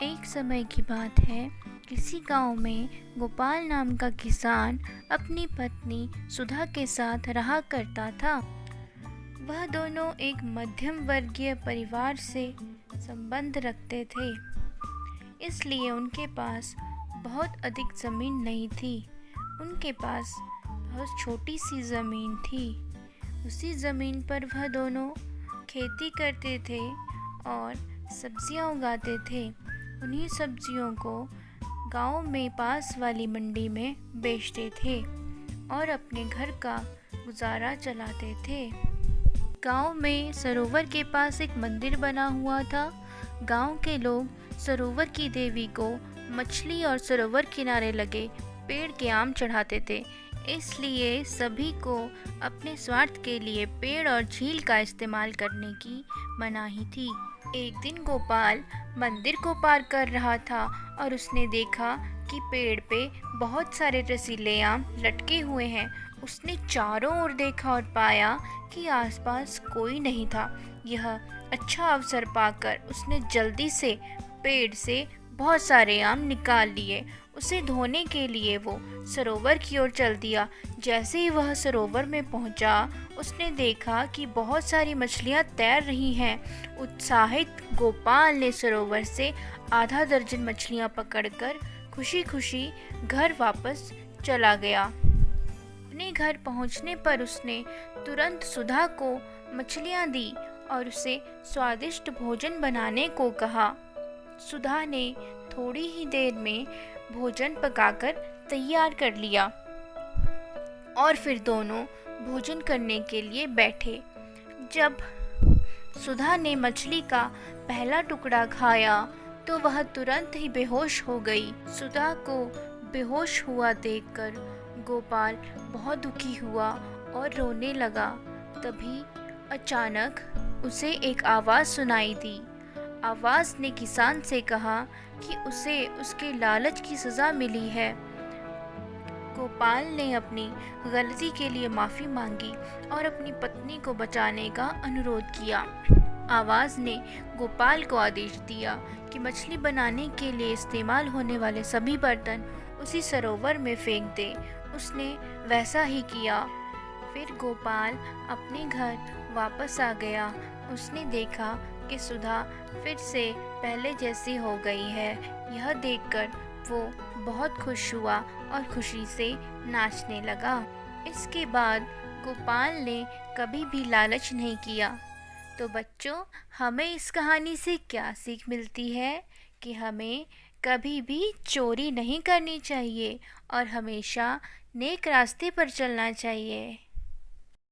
एक समय की बात है। किसी गांव में गोपाल नाम का किसान अपनी पत्नी सुधा के साथ रहा करता था। वह दोनों एक मध्यम वर्गीय परिवार से संबंध रखते थे, इसलिए उनके पास बहुत अधिक ज़मीन नहीं थी। उनके पास बहुत छोटी सी ज़मीन थी। उसी ज़मीन पर वह दोनों खेती करते थे और सब्जियां उगाते थे। उन्हीं सब्जियों को गांव में पास वाली मंडी में बेचते थे और अपने घर का गुजारा चलाते थे। गांव में सरोवर के पास एक मंदिर बना हुआ था। गांव के लोग सरोवर की देवी को मछली और सरोवर किनारे लगे पेड़ के आम चढ़ाते थे, इसलिए सभी को अपने स्वार्थ के लिए पेड़ और झील का इस्तेमाल करने की मनाही थी। एक दिन गोपाल मंदिर को पार कर रहा था और उसने देखा कि पेड़ पे बहुत सारे रसीले आम लटके हुए हैं। उसने चारों ओर देखा और पाया कि आसपास कोई नहीं था। यह अच्छा अवसर पाकर उसने जल्दी से पेड़ से बहुत सारे आम निकाल लिए। उसे धोने के लिए वो सरोवर की ओर चल दिया। जैसे ही वह सरोवर में पहुंचा, उसने देखा कि बहुत सारी मछलियां तैर रही हैं। उत्साहित गोपाल ने सरोवर से आधा दर्जन मछलियां पकड़कर खुशी खुशी घर वापस चला गया। अपने घर पहुंचने पर उसने तुरंत सुधा को मछलियां दी और उसे स्वादिष्ट भोजन बनाने को कहा। सुधा ने थोड़ी ही देर में भोजन पकाकर तैयार कर लिया और फिर दोनों भोजन करने के लिए बैठे। जब सुधा ने मछली का पहला टुकड़ा खाया तो वह तुरंत ही बेहोश हो गई। सुधा को बेहोश हुआ देखकर गोपाल बहुत दुखी हुआ और रोने लगा। तभी अचानक उसे एक आवाज़ सुनाई दी। आवाज़ ने किसान से कहा कि उसे उसके लालच की सज़ा मिली है। गोपाल ने अपनी गलती के लिए माफ़ी मांगी और अपनी पत्नी को बचाने का अनुरोध किया। आवाज़ ने गोपाल को आदेश दिया कि मछली बनाने के लिए इस्तेमाल होने वाले सभी बर्तन उसी सरोवर में फेंक दे। उसने वैसा ही किया। फिर गोपाल अपने घर वापस आ गया। उसने देखा कि सुधा फिर से पहले जैसी हो गई है। यह देखकर वो बहुत खुश हुआ और खुशी से नाचने लगा। इसके बाद गोपाल ने कभी भी लालच नहीं किया। तो बच्चों, हमें इस कहानी से क्या सीख मिलती है कि हमें कभी भी चोरी नहीं करनी चाहिए और हमेशा नेक रास्ते पर चलना चाहिए।